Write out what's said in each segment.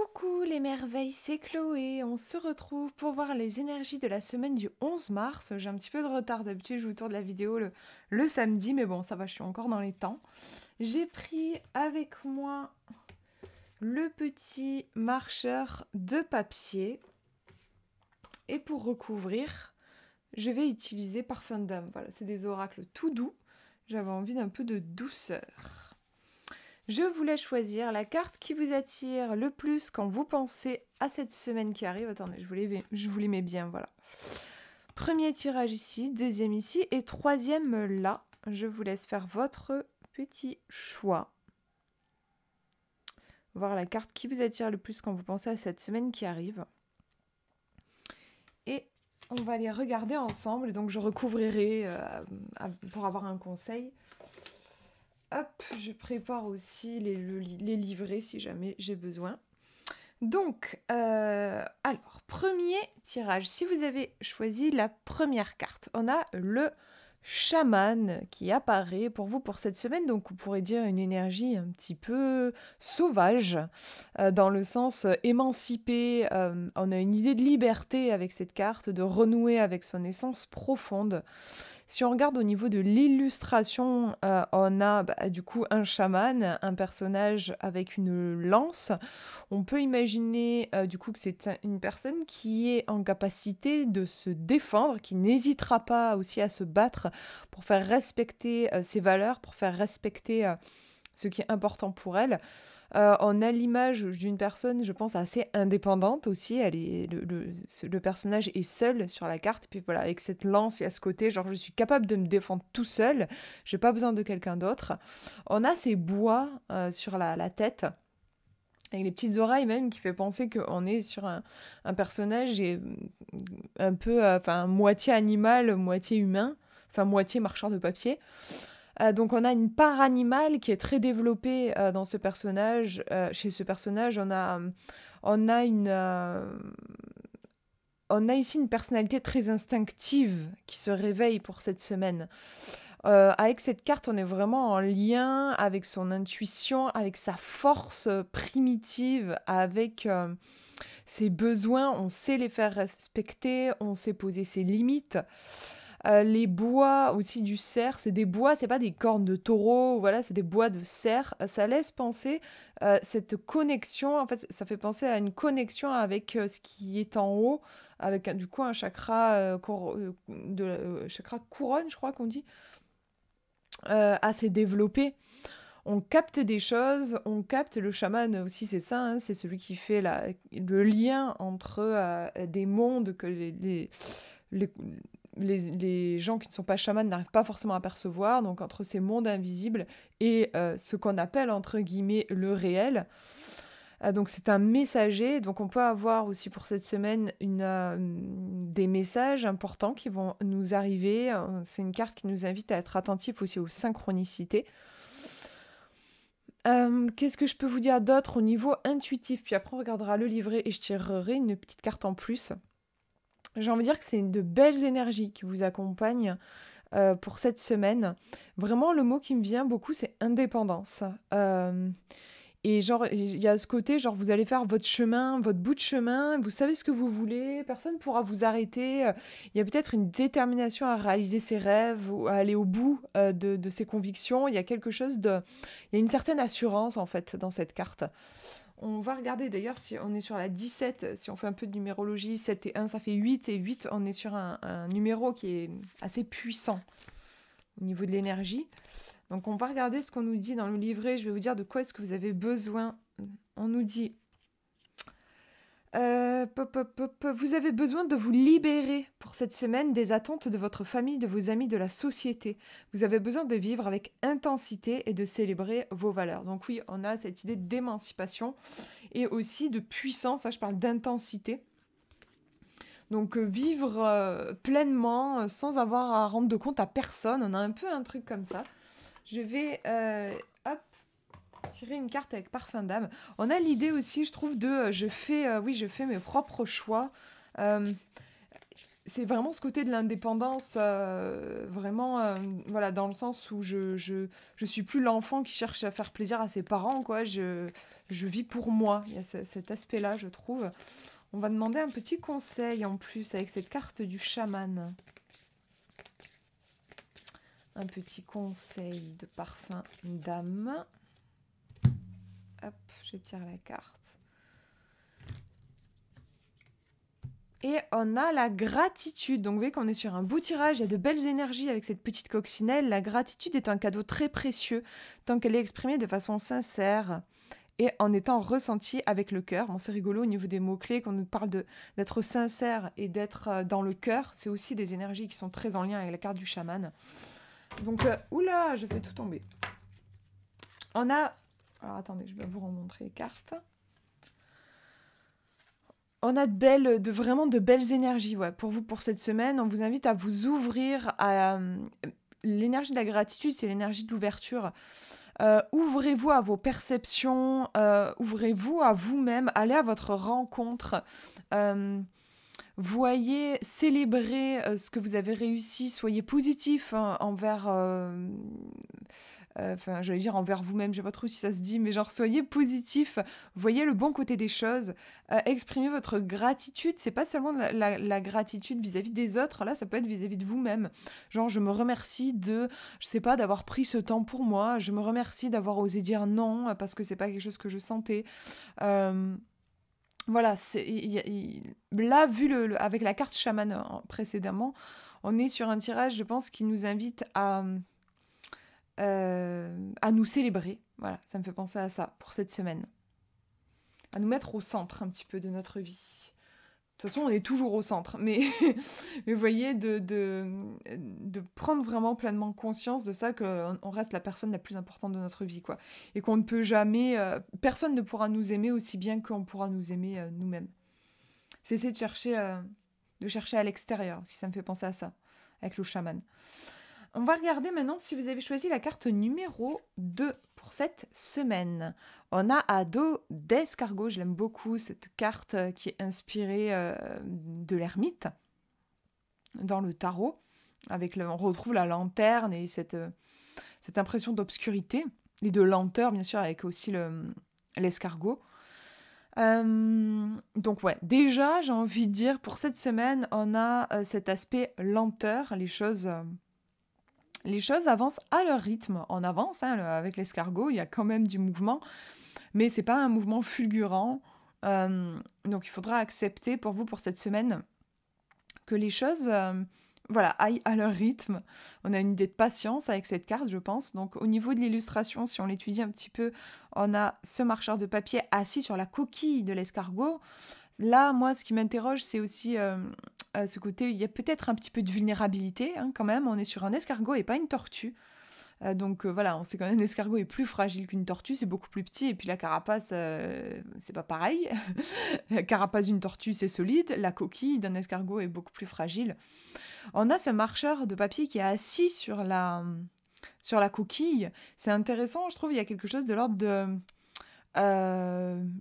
Coucou les merveilles, c'est Chloé. On se retrouve pour voir les énergies de la semaine du 11 mars. J'ai un petit peu de retard, d'habitude je vous tourne la vidéo le samedi, mais bon, ça va, je suis encore dans les temps. J'ai pris avec moi le petit marcheur de papier. Et pour recouvrir, je vais utiliser Parfum d'âme. Voilà, c'est des oracles tout doux. J'avais envie d'un peu de douceur. Je vous laisse choisir la carte qui vous attire le plus quand vous pensez à cette semaine qui arrive. Attendez, je vous les mets bien, voilà. Premier tirage ici, deuxième ici et troisième là. Je vous laisse faire votre petit choix. Voir la carte qui vous attire le plus quand vous pensez à cette semaine qui arrive. Et on va les regarder ensemble. Donc je recouvrirai pour avoir un conseil. Hop, je prépare aussi les livrets si jamais j'ai besoin. Donc, alors, premier tirage. Si vous avez choisi la première carte, on a le chaman qui apparaît pour vous pour cette semaine. Donc, on pourrait dire une énergie un petit peu sauvage, dans le sens émancipé. On a une idée de liberté avec cette carte, de renouer avec son essence profonde. Si on regarde au niveau de l'illustration, on a du coup un chaman, un personnage avec une lance. On peut imaginer du coup que c'est une personne qui est en capacité de se défendre, qui n'hésitera pas aussi à se battre pour faire respecter ses valeurs, pour faire respecter ce qui est important pour elle. On a l'image d'une personne, je pense, assez indépendante aussi. Le personnage est seul sur la carte. Puis voilà, avec cette lance, il y a ce côté, genre, je suis capable de me défendre tout seul. J'ai pas besoin de quelqu'un d'autre. On a ces bois sur la tête, avec les petites oreilles même, qui fait penser qu'on est sur un personnage un peu, moitié animal, moitié humain, enfin, moitié marcheur de papier. Donc on a une part animale qui est très développée dans ce personnage. Chez ce personnage, on a ici une personnalité très instinctive qui se réveille pour cette semaine. Avec cette carte, on est vraiment en lien avec son intuition, avec sa force primitive, avec ses besoins. On sait les faire respecter, on sait poser ses limites. Les bois aussi du cerf, c'est des bois, c'est pas des cornes de taureau, voilà, c'est des bois de cerf. Ça laisse penser cette connexion, en fait, ça fait penser à une connexion avec ce qui est en haut, avec du coup un chakra, chakra couronne, je crois qu'on dit, assez développé. On capte des choses, on capte le chaman aussi, c'est ça, hein, c'est celui qui fait le lien entre des mondes que les gens qui ne sont pas chamans n'arrivent pas forcément à percevoir, donc entre ces mondes invisibles et ce qu'on appelle entre guillemets le réel. Donc c'est un messager, donc on peut avoir aussi pour cette semaine des messages importants qui vont nous arriver. C'est une carte qui nous invite à être attentifs aussi aux synchronicités. Qu'est-ce que je peux vous dire d'autre au niveau intuitif? Puis après on regardera le livret et je tirerai une petite carte en plus. J'ai envie de dire que c'est de belles énergies qui vous accompagnent pour cette semaine. Vraiment, le mot qui me vient beaucoup, c'est indépendance. Et genre, il y a ce côté, genre, vous allez faire votre chemin, votre bout de chemin, vous savez ce que vous voulez, personne ne pourra vous arrêter. Il y a peut-être une détermination à réaliser ses rêves, ou à aller au bout de ses convictions. Il y a quelque chose de... Il y a une certaine assurance, en fait, dans cette carte. On va regarder d'ailleurs si on est sur la 17, si on fait un peu de numérologie, 7 et 1, ça fait 8, et 8, on est sur un numéro qui est assez puissant au niveau de l'énergie. Donc on va regarder ce qu'on nous dit dans le livret, je vais vous dire de quoi est-ce que vous avez besoin. On nous dit, vous avez besoin de vous libérer pour cette semaine des attentes de votre famille, de vos amis, de la société. Vous avez besoin de vivre avec intensité et de célébrer vos valeurs. Donc oui, on a cette idée d'émancipation et aussi de puissance, là je parle d'intensité. Donc vivre pleinement sans avoir à rendre de compte à personne, on a un peu un truc comme ça. Je vais tirer une carte avec Parfum d'âme. On a l'idée aussi, je trouve, de je fais mes propres choix. c'est vraiment ce côté de l'indépendance, vraiment, voilà, dans le sens où je suis plus l'enfant qui cherche à faire plaisir à ses parents, quoi. Je vis pour moi. Il y a cet aspect-là, je trouve. On va demander un petit conseil en plus avec cette carte du chaman. Un petit conseil de parfum d'âme. Hop, je tire la carte. Et on a la gratitude. Donc vous voyez qu'on est sur un beau tirage, il y a de belles énergies avec cette petite coccinelle. La gratitude est un cadeau très précieux, tant qu'elle est exprimée de façon sincère et en étant ressentie avec le cœur. Bon, c'est rigolo au niveau des mots-clés, qu'on nous parle d'être sincère et d'être dans le cœur. C'est aussi des énergies qui sont très en lien avec la carte du chaman. Donc, oula, je fais tout tomber. On a... Alors attendez, je vais vous remontrer les cartes. On a vraiment de belles énergies pour vous pour cette semaine. On vous invite à vous ouvrir à l'énergie de la gratitude, c'est l'énergie de l'ouverture. Ouvrez-vous à vos perceptions, ouvrez-vous à vous-même, allez à votre rencontre. Voyez, célébrez ce que vous avez réussi, soyez positif envers... j'allais dire envers vous-même, je sais pas trop si ça se dit, mais genre soyez positif, voyez le bon côté des choses, exprimez votre gratitude, c'est pas seulement la gratitude vis-à-vis des autres, là ça peut être vis-à-vis de vous-même, genre je me remercie je sais pas, d'avoir pris ce temps pour moi, je me remercie d'avoir osé dire non, parce que c'est pas quelque chose que je sentais, voilà, là vu avec la carte chaman précédemment, on est sur un tirage, je pense, qui nous invite à nous célébrer. Voilà, ça me fait penser à ça pour cette semaine. À nous mettre au centre un petit peu de notre vie. De toute façon, on est toujours au centre, mais vous voyez, de prendre vraiment pleinement conscience de ça, qu'on reste la personne la plus importante de notre vie, quoi. Et qu'on ne peut jamais... personne ne pourra nous aimer aussi bien qu'on pourra nous aimer nous-mêmes. C'est essayer de chercher à l'extérieur, si ça me fait penser à ça, avec le chaman. On va regarder maintenant si vous avez choisi la carte numéro 2 pour cette semaine. On a Ado d'escargot, je l'aime beaucoup, cette carte qui est inspirée de l'ermite dans le tarot. On retrouve la lanterne et cette impression d'obscurité et de lenteur, bien sûr, avec aussi l'escargot. Donc ouais, déjà, j'ai envie de dire, pour cette semaine, on a cet aspect lenteur, les choses avancent à leur rythme. On avance avec l'escargot, il y a quand même du mouvement, mais c'est pas un mouvement fulgurant. Donc il faudra accepter pour vous, pour cette semaine, que les choses aillent à leur rythme. On a une idée de patience avec cette carte, je pense. Donc au niveau de l'illustration, si on l'étudie un petit peu, on a ce marcheur de papier assis sur la coquille de l'escargot. Là, moi, ce qui m'interroge, c'est aussi ce côté, il y a peut-être un petit peu de vulnérabilité, quand même. On est sur un escargot et pas une tortue. Donc voilà, on sait quand même qu'un escargot est plus fragile qu'une tortue, c'est beaucoup plus petit. Et puis la carapace, c'est pas pareil. La carapace d'une tortue, c'est solide. La coquille d'un escargot est beaucoup plus fragile. On a ce marcheur de papier qui est assis sur la coquille. C'est intéressant, je trouve, il y a quelque chose de l'ordre de...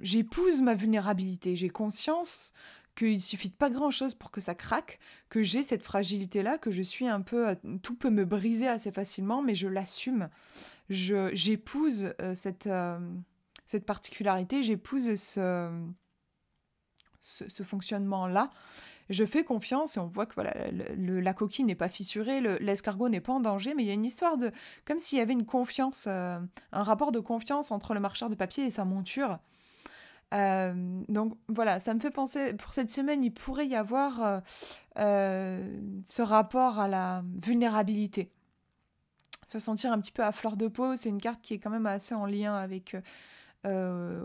j'épouse ma vulnérabilité, j'ai conscience qu'il suffit de pas grand-chose pour que ça craque, que j'ai cette fragilité-là, que je suis un peu... tout peut me briser assez facilement, mais je l'assume. J'épouse cette particularité, j'épouse ce fonctionnement-là. Je fais confiance et on voit que voilà, la coquille n'est pas fissurée, l'escargot n'est pas en danger, mais il y a une histoire de... comme s'il y avait une confiance, un rapport de confiance entre le marcheur de papier et sa monture. Donc voilà, ça me fait penser, pour cette semaine, il pourrait y avoir ce rapport à la vulnérabilité. Se sentir un petit peu à fleur de peau, c'est une carte qui est quand même assez en lien avec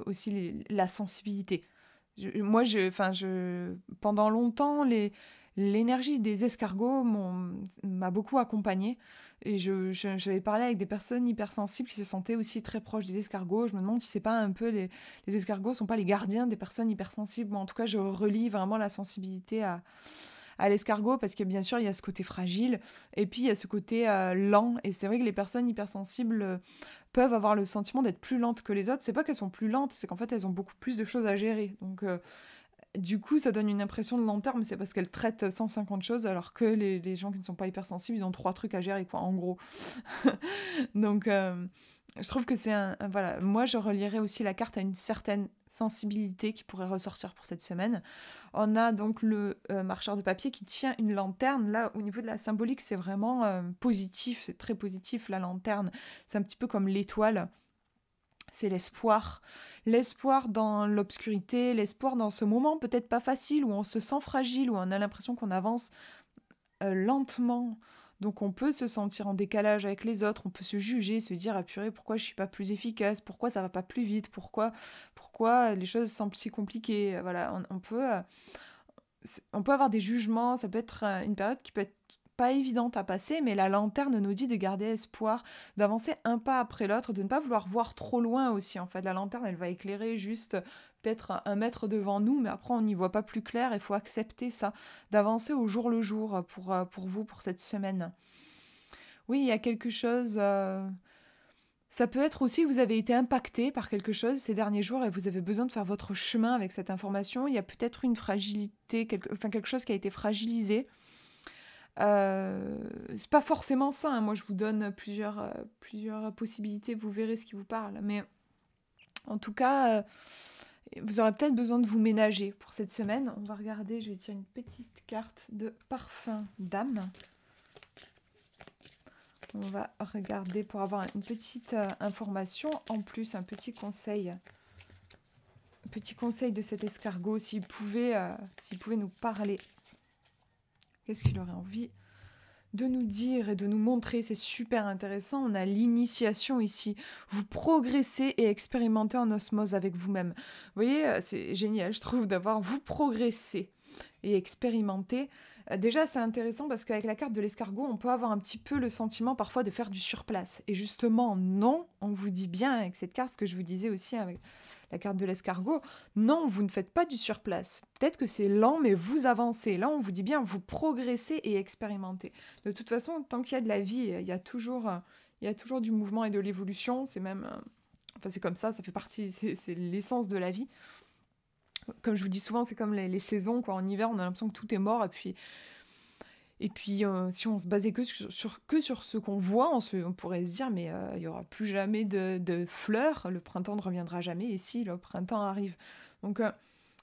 aussi la sensibilité. Pendant longtemps, l'énergie des escargots m'a beaucoup accompagnée. Et j'avais parlé avec des personnes hypersensibles qui se sentaient aussi très proches des escargots. Je me demande si c'est pas un peu les escargots sont pas les gardiens des personnes hypersensibles. En tout cas, je relie vraiment la sensibilité à l'escargot parce que bien sûr, il y a ce côté fragile et puis il y a ce côté lent. Et c'est vrai que les personnes hypersensibles peuvent avoir le sentiment d'être plus lentes que les autres. C'est pas qu'elles sont plus lentes, c'est qu'en fait, elles ont beaucoup plus de choses à gérer. Donc, Du coup, ça donne une impression de long terme, c'est parce qu'elle traite 150 choses, alors que les gens qui ne sont pas hypersensibles, ils ont 3 trucs à gérer, quoi, en gros. Donc, je trouve que c'est voilà. Moi, je relierais aussi la carte à une certaine sensibilité qui pourrait ressortir pour cette semaine. On a donc le marcheur de papier qui tient une lanterne. Là, au niveau de la symbolique, c'est vraiment positif, c'est très positif, la lanterne. C'est un petit peu comme l'étoile. C'est l'espoir. L'espoir dans l'obscurité, l'espoir dans ce moment peut-être pas facile, où on se sent fragile, où on a l'impression qu'on avance lentement. Donc on peut se sentir en décalage avec les autres, on peut se juger, se dire ah purée, pourquoi je suis pas plus efficace, pourquoi ça va pas plus vite, pourquoi les choses semblent si compliquées. Voilà, on peut avoir des jugements, ça peut être une période qui peut être pas évidente à passer, mais la lanterne nous dit de garder espoir, d'avancer un pas après l'autre, de ne pas vouloir voir trop loin aussi. En fait, la lanterne, elle va éclairer juste peut-être 1 mètre devant nous, mais après on n'y voit pas plus clair. Il faut accepter ça, d'avancer au jour le jour pour vous, pour cette semaine. Oui, il y a quelque chose. Ça peut être aussi que vous avez été impacté par quelque chose ces derniers jours et vous avez besoin de faire votre chemin avec cette information. Il y a peut-être une fragilité, quelque chose qui a été fragilisé. C'est pas forcément ça, hein. Moi je vous donne plusieurs possibilités, vous verrez ce qui vous parle. Mais en tout cas, vous aurez peut-être besoin de vous ménager pour cette semaine. On va regarder, je vais tirer une petite carte de parfum d'âme. On va regarder pour avoir une petite information, en plus un petit conseil. Un petit conseil de cet escargot, s'il pouvait nous parler. Qu'est-ce qu'il aurait envie de nous dire et de nous montrer? C'est super intéressant. On a l'initiation ici. Vous progressez et expérimentez en osmose avec vous-même. Vous voyez, c'est génial, je trouve, d'avoir vous progresser et expérimenter. Déjà, c'est intéressant parce qu'avec la carte de l'escargot, on peut avoir un petit peu le sentiment parfois de faire du surplace. Et justement, non, on vous dit bien avec cette carte, ce que je vous disais aussi avec la carte de l'escargot, non, vous ne faites pas du surplace. Peut-être que c'est lent, mais vous avancez. Là, on vous dit bien, vous progressez et expérimentez. De toute façon, tant qu'il y a de la vie, il y a toujours du mouvement et de l'évolution. C'est même... enfin, c'est comme ça fait partie... C'est l'essence de la vie. Comme je vous dis souvent, c'est comme les saisons, quoi. En hiver, on a l'impression que tout est mort, et puis si on se basait que sur ce qu'on voit, on pourrait se dire, mais il n'y aura plus jamais de fleurs, le printemps ne reviendra jamais, et si, le printemps arrive. Donc,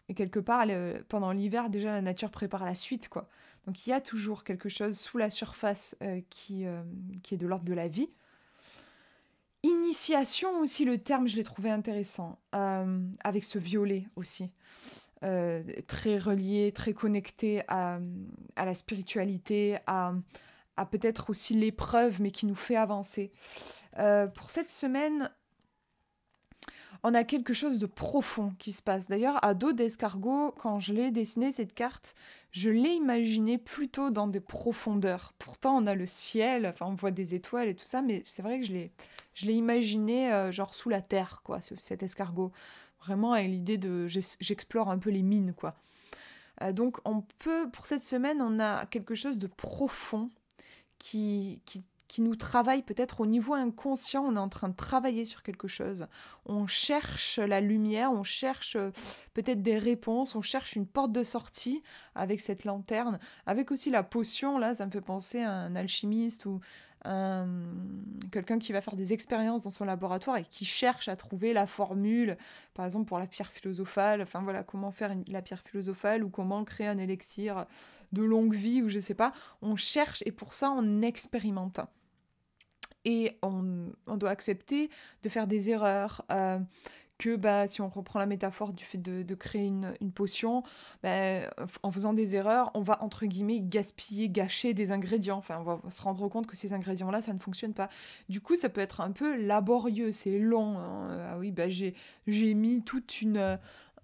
et quelque part, pendant l'hiver, déjà, la nature prépare la suite, quoi. Donc, il y a toujours quelque chose sous la surface qui est de l'ordre de la vie. Initiation aussi, le terme, je l'ai trouvé intéressant, avec ce violet aussi. Très relié, très connecté à la spiritualité, à peut-être aussi l'épreuve, mais qui nous fait avancer. Pour cette semaine, on a quelque chose de profond qui se passe. D'ailleurs, à dos d'escargot, quand je l'ai dessiné, cette carte, je l'ai imaginée plutôt dans des profondeurs. Pourtant, on a le ciel, enfin, on voit des étoiles et tout ça, mais c'est vrai que je l'ai imaginé genre sous la terre, quoi, cet escargot. Vraiment avec l'idée j'explore un peu les mines, quoi. Donc pour cette semaine, on a quelque chose de profond qui nous travaille peut-être au niveau inconscient. On est en train de travailler sur quelque chose. On cherche la lumière, on cherche peut-être des réponses, on cherche une porte de sortie avec cette lanterne. Avec aussi la potion, là, ça me fait penser à un alchimiste ou quelqu'un qui va faire des expériences dans son laboratoire et qui cherche à trouver la formule, par exemple pour la pierre philosophale, enfin voilà, comment faire la pierre philosophale ou comment créer un élixir de longue vie ou je sais pas. On cherche et pour ça on expérimente. Et on doit accepter de faire des erreurs, que si on reprend la métaphore du fait de créer une potion, en faisant des erreurs, on va entre guillemets gaspiller, gâcher des ingrédients. Enfin, on va se rendre compte que ces ingrédients-là, ça ne fonctionne pas. Du coup, ça peut être un peu laborieux, c'est long, hein. Ah oui, j'ai mis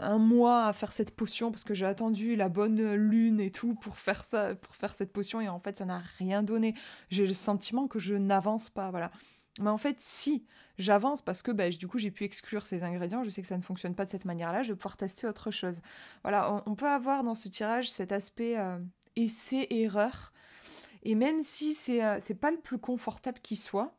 un mois à faire cette potion parce que j'ai attendu la bonne lune et tout pour faire ça, pour faire cette potion, et en fait ça n'a rien donné. J'ai le sentiment que je n'avance pas, voilà. Mais en fait, si j'avance parce que du coup j'ai pu exclure ces ingrédients, je sais que ça ne fonctionne pas de cette manière-là, je vais pouvoir tester autre chose. Voilà, on peut avoir dans ce tirage cet aspect essai-erreur, et même si c'est pas le plus confortable qui soit,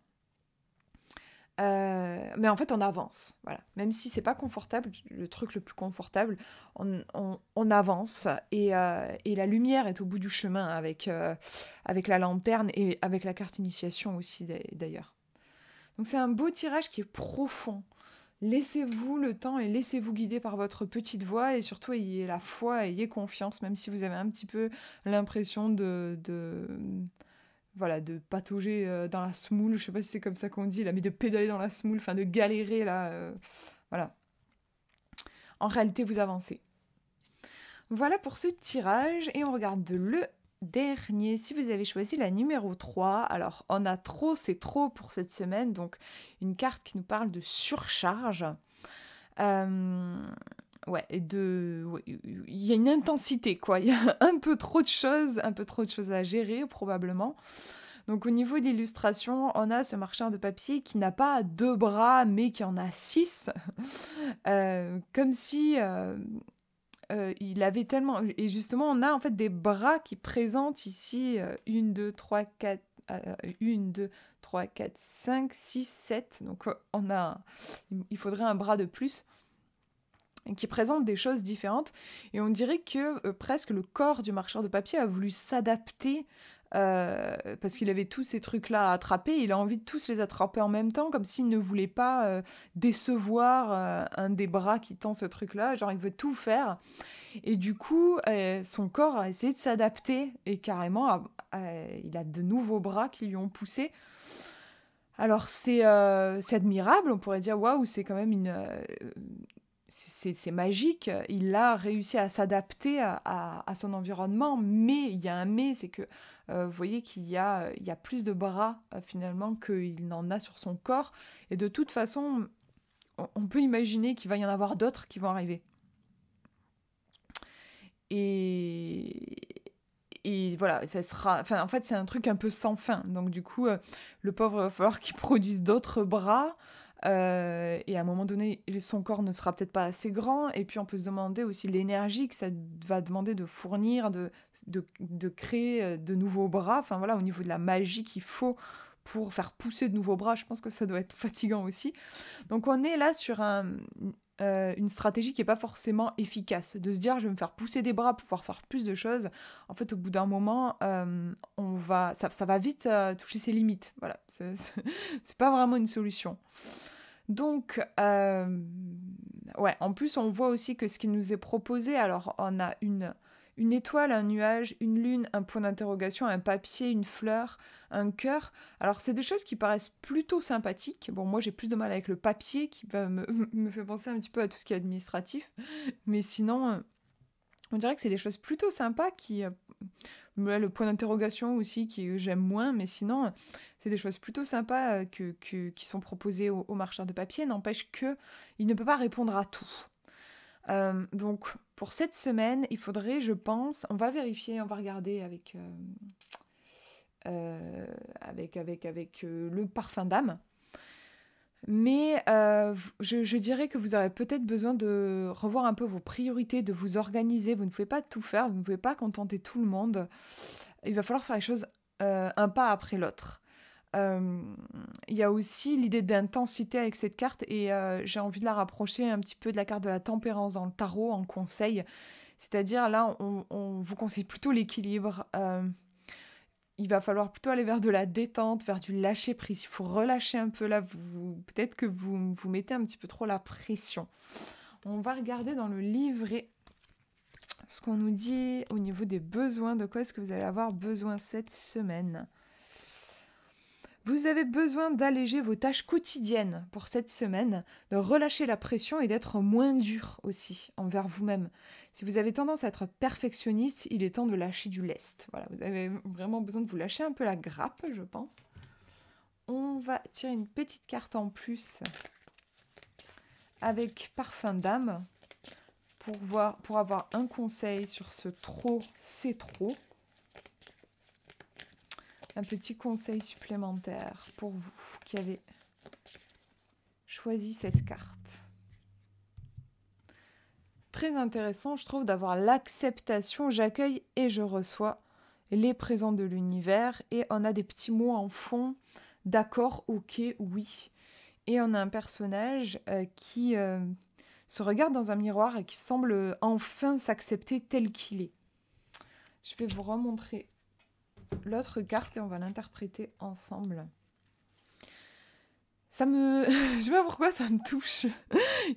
Mais en fait, on avance, voilà. Même si c'est pas confortable, le truc le plus confortable, on avance et la lumière est au bout du chemin avec la lanterne et avec la carte initiation aussi d'ailleurs. Donc c'est un beau tirage qui est profond. Laissez-vous le temps et laissez-vous guider par votre petite voix et surtout ayez la foi, ayez confiance, même si vous avez un petit peu l'impression voilà, de patauger dans la semoule, je sais pas si c'est comme ça qu'on dit, là, mais de pédaler dans la semoule, enfin de galérer là, voilà. En réalité, vous avancez. Voilà pour ce tirage et on regarde le dernier. Si vous avez choisi la numéro 3, alors on a trop, c'est trop pour cette semaine, donc une carte qui nous parle de surcharge. Ouais, il y a une intensité, quoi. Il y a un peu trop de choses à gérer, probablement. Donc, au niveau de l'illustration, on a ce marchand de papier qui n'a pas 2 bras, mais qui en a 6. Comme si il avait tellement... Et justement, on a en fait des bras qui présentent ici 1, 2, 3, 4... 1, 2, 3, 4, 5, 6, 7. Donc, il faudrait un bras de plus qui présente des choses différentes. Et on dirait que presque le corps du marcheur de papier a voulu s'adapter parce qu'il avait tous ces trucs-là à attraper. Il a envie de tous les attraper en même temps, comme s'il ne voulait pas décevoir un des bras qui tend ce truc-là. Genre, il veut tout faire. Et du coup, son corps a essayé de s'adapter et carrément, il a de nouveaux bras qui lui ont poussé. Alors, c'est admirable. On pourrait dire, waouh, c'est quand même c'est magique, il a réussi à s'adapter à son environnement, mais il y a un mais, c'est que vous voyez qu'il y a plus de bras finalement qu'il n'en a sur son corps, et de toute façon, on peut imaginer qu'il va y en avoir d'autres qui vont arriver. Et voilà, ça sera... Enfin, en fait, c'est un truc un peu sans fin, donc du coup, le pauvre va falloir qu'il produise d'autres bras. Et à un moment donné, son corps ne sera peut-être pas assez grand. Et puis on peut se demander aussi l'énergie que ça va demander de fournir, de créer de nouveaux bras. Enfin voilà, au niveau de la magie qu'il faut pour faire pousser de nouveaux bras, je pense que ça doit être fatigant aussi. Donc on est là sur une stratégie qui n'est pas forcément efficace. De se dire, je vais me faire pousser des bras pour pouvoir faire plus de choses. En fait, au bout d'un moment, ça va vite toucher ses limites. Voilà, c'est pas vraiment une solution. Donc, ouais, en plus, on voit aussi que ce qui nous est proposé, alors on a une étoile, un nuage, une lune, un point d'interrogation, un papier, une fleur, un cœur. Alors, c'est des choses qui paraissent plutôt sympathiques. Bon, moi, j'ai plus de mal avec le papier qui me fait penser un petit peu à tout ce qui est administratif. Mais sinon, on dirait que c'est des choses plutôt sympas le point d'interrogation aussi, que j'aime moins, mais sinon, c'est des choses plutôt sympas qui sont proposées aux marcheurs de papier. N'empêche qu'il ne peut pas répondre à tout. Donc, pour cette semaine, il faudrait, je pense, on va vérifier, on va regarder avec le parfum d'âme. Mais je dirais que vous aurez peut-être besoin de revoir un peu vos priorités, de vous organiser. Vous ne pouvez pas tout faire, vous ne pouvez pas contenter tout le monde. Il va falloir faire les choses un pas après l'autre. Il y a aussi l'idée d'intensité avec cette carte et j'ai envie de la rapprocher un petit peu de la carte de la tempérance dans le tarot en conseil. C'est-à-dire là, on vous conseille plutôt l'équilibre. Il va falloir plutôt aller vers de la détente, vers du lâcher-prise. Il faut relâcher un peu là. Peut-être que vous mettez un petit peu trop la pression. On va regarder dans le livret ce qu'on nous dit au niveau des besoins. De quoi est-ce que vous allez avoir besoin cette semaine ? Vous avez besoin d'alléger vos tâches quotidiennes pour cette semaine, de relâcher la pression et d'être moins dur aussi envers vous-même. Si vous avez tendance à être perfectionniste, il est temps de lâcher du lest. Voilà, vous avez vraiment besoin de vous lâcher un peu la grappe, je pense. On va tirer une petite carte en plus avec parfum d'âme pour avoir un conseil sur ce trop, c'est trop. Un petit conseil supplémentaire pour vous qui avez choisi cette carte. Très intéressant, je trouve, d'avoir l'acceptation. J'accueille et je reçois les présents de l'univers. Et on a des petits mots en fond. D'accord, ok, oui. Et on a un personnage qui se regarde dans un miroir et qui semble enfin s'accepter tel qu'il est. Je vais vous remontrer l'autre carte et on va l'interpréter ensemble. Ça me... Je sais pas pourquoi ça me touche.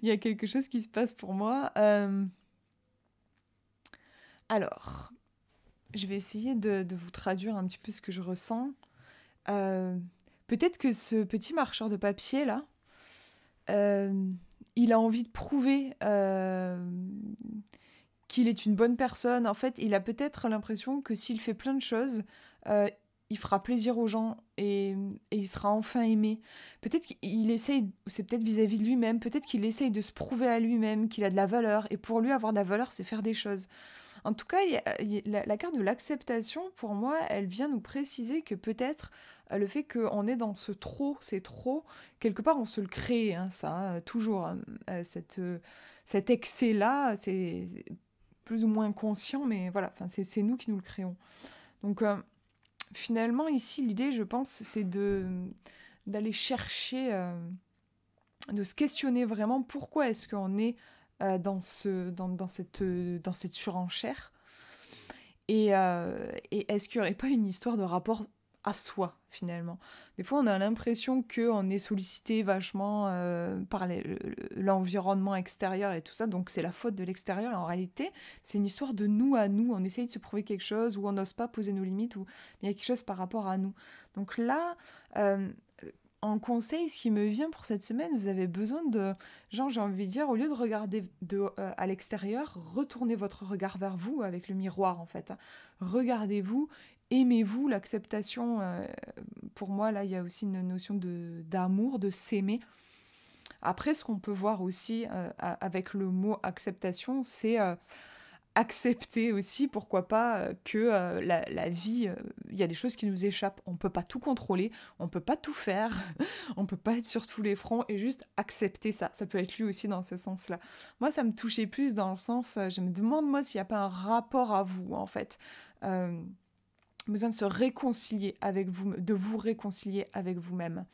Il y a quelque chose qui se passe pour moi. Alors, je vais essayer de vous traduire un petit peu ce que je ressens. Peut-être que ce petit marcheur de papier, là, il a envie de prouver qu'il est une bonne personne. En fait, il a peut-être l'impression que s'il fait plein de choses, il fera plaisir aux gens et il sera enfin aimé. Peut-être qu'il essaye, c'est peut-être vis-à-vis de lui-même, peut-être qu'il essaye de se prouver à lui-même qu'il a de la valeur. Et pour lui, avoir de la valeur, c'est faire des choses. En tout cas, la carte de l'acceptation, pour moi, elle vient nous préciser que peut-être le fait qu'on est dans ce trop, c'est trop, quelque part on se le crée, hein, ça, toujours. Hein, cet excès-là, c'est plus ou moins conscient, mais voilà, c'est nous qui nous le créons. Donc finalement, ici, l'idée, je pense, c'est d'aller chercher, de se questionner vraiment pourquoi est-ce qu'on est dans cette surenchère et est-ce qu'il n'y aurait pas une histoire de rapport à soi, finalement. Des fois, on a l'impression qu'on est sollicité vachement par l'environnement extérieur et tout ça, donc c'est la faute de l'extérieur, et en réalité, c'est une histoire de nous à nous. On essaye de se prouver quelque chose, ou on n'ose pas poser nos limites, ou il y a quelque chose par rapport à nous. Donc là, en conseil, ce qui me vient pour cette semaine, vous avez besoin de... Genre, j'ai envie de dire, au lieu de regarder à l'extérieur, retournez votre regard vers vous avec le miroir, en fait. Regardez-vous, aimez-vous, l'acceptation. Pour moi, là, il y a aussi une notion d'amour, de s'aimer. Après, ce qu'on peut voir aussi avec le mot acceptation, c'est... accepter aussi, pourquoi pas, que la vie, il y a des choses qui nous échappent. On ne peut pas tout contrôler, on ne peut pas tout faire, on ne peut pas être sur tous les fronts et juste accepter ça. Ça peut être lu aussi dans ce sens-là. Moi, ça me touchait plus dans le sens, je me demande, moi, s'il n'y a pas un rapport à vous, en fait. Besoin de se réconcilier avec vous, de vous réconcilier avec vous-même.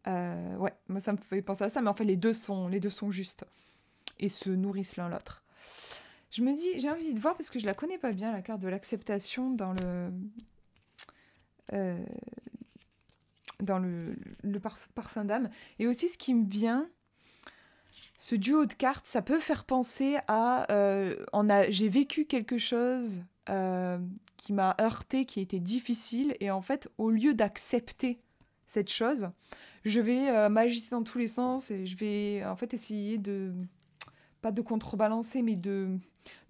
Ouais, moi, ça me fait penser à ça, mais en fait, les deux sont justes et se nourrissent l'un l'autre. Je me dis, j'ai envie de voir, parce que je la connais pas bien, la carte de l'acceptation dans le parfum d'âme. Et aussi, ce qui me vient, ce duo de cartes, ça peut faire penser à... j'ai vécu quelque chose qui m'a heurté, qui était difficile, et en fait, au lieu d'accepter cette chose, je vais m'agiter dans tous les sens, et je vais en fait essayer de... pas de contrebalancer, mais de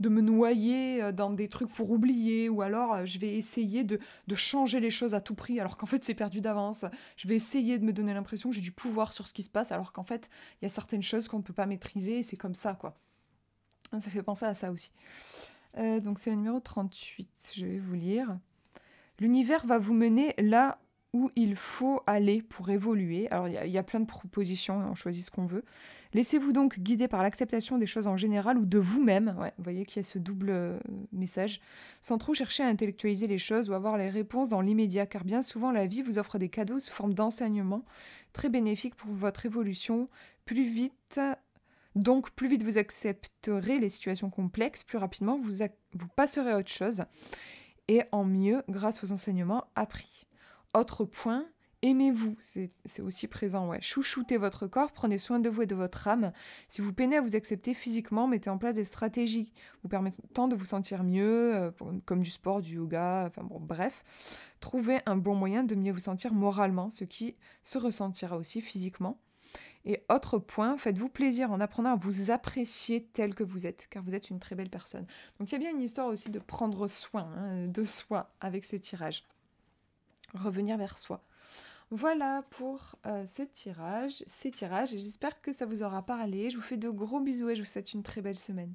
me noyer dans des trucs pour oublier, ou alors je vais essayer de changer les choses à tout prix, alors qu'en fait c'est perdu d'avance. Je vais essayer de me donner l'impression que j'ai du pouvoir sur ce qui se passe, alors qu'en fait il y a certaines choses qu'on ne peut pas maîtriser, et c'est comme ça, quoi. Ça fait penser à ça aussi. Donc c'est le numéro 38, je vais vous lire. L'univers va vous mener là où il faut aller pour évoluer. Alors, il y a plein de propositions, on choisit ce qu'on veut. Laissez-vous donc guider par l'acceptation des choses en général ou de vous-même. Ouais, vous voyez qu'il y a ce double message. Sans trop chercher à intellectualiser les choses ou avoir les réponses dans l'immédiat, car bien souvent, la vie vous offre des cadeaux sous forme d'enseignement très bénéfiques pour votre évolution. Plus vite vous accepterez les situations complexes, plus rapidement vous passerez à autre chose et en mieux grâce aux enseignements appris. Autre point, aimez-vous, c'est aussi présent, ouais. Chouchoutez votre corps, prenez soin de vous et de votre âme. Si vous peinez à vous accepter physiquement, mettez en place des stratégies vous permettant de vous sentir mieux, comme du sport, du yoga, enfin bon, bref. Trouvez un bon moyen de mieux vous sentir moralement, ce qui se ressentira aussi physiquement. Et autre point, faites-vous plaisir en apprenant à vous apprécier tel que vous êtes, car vous êtes une très belle personne. Donc il y a bien une histoire aussi de prendre soin de soi avec ces tirages. Revenir vers soi. Voilà pour ces tirages, et j'espère que ça vous aura parlé. Je vous fais de gros bisous et je vous souhaite une très belle semaine.